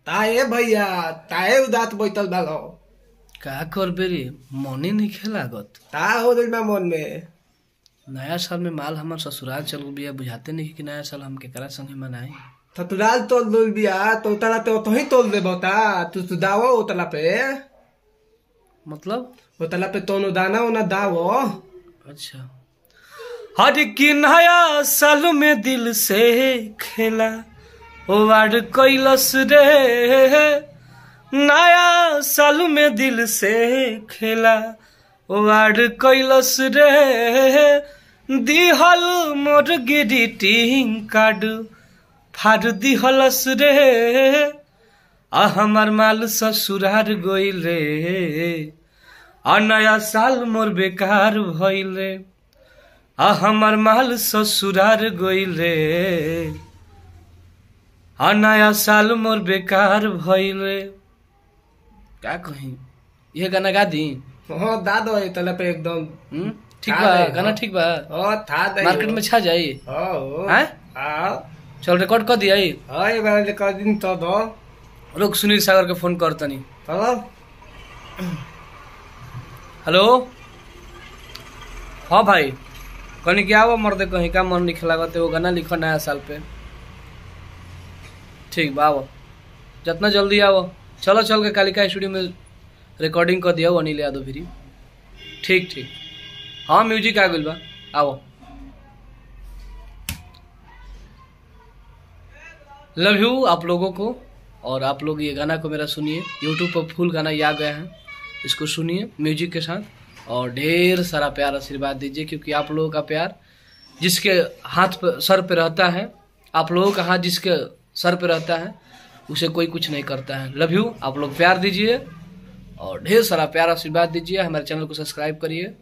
ताए भैया ताए उदात बैठल बालो। का करबे रे, मने नहीं लागत। ता हो गइल बा मन में। नया साल में माल हमार ससुराल चल बिया, बुझाते नहीं कि नया साल हम केकरा संगे मनाई। थतुराल तोल दुल बिया तो उतला तो ही तोल दे बता। तू दावो उतला पे, मतलब उतला पे तोनो दाना उना दावो। अच्छा हर की नया साल में दिल से खेला ओ वार्ड कैलस रे, नया साल में दिल से खेला ओ वार्ड कैलस रे, दिहल मोर ग्रीटिंग कार्ड फाड़ दिहलस रे, आ हमार माल ससुरार गइल रे, आ नया साल मोर बेकार भइल रे, आ हमार माल ससुरार गइल रे, आ नया साल मोर बेकार भइल रे। का कहीं ये गाना गा दी? हो दादो इतला पे एकदम ठीक बा गाना, ठीक बा। ओ था दे मार्केट में छा जाई। ओ हैं आओ चल रिकॉर्ड कर दिया। हां ये बार कर दिन तो दो। रुक सुनील सागर के फोन करतनी। चलो हेलो हाँ भाई कहीं क्या वो मर्दे कहीं का मन लिखे लागत वो गाना लिखो नया साल पे। ठीक बा आओ जितना जल्दी आओ, चलो चल के कालिका स्टूडियो में रिकॉर्डिंग कर दिया अनिल यादव फिर। ठीक ठीक हाँ म्यूजिक आ गइल बा, आओ। लव यू आप लोगों को, और आप लोग ये गाना को मेरा सुनिए, यूट्यूब पर फुल गाना ये आ गया है, इसको सुनिए म्यूजिक के साथ और ढेर सारा प्यार आशीर्वाद दीजिए, क्योंकि आप लोगों का प्यार जिसके हाथ पर सर पे रहता है, आप लोगों का हाथ जिसके सर पे रहता है उसे कोई कुछ नहीं करता है। लव यू, आप लोग प्यार दीजिए और ढेर सारा प्यार आशीर्वाद दीजिए। हमारे चैनल को सब्सक्राइब करिए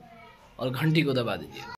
और घंटी को दबा दीजिए।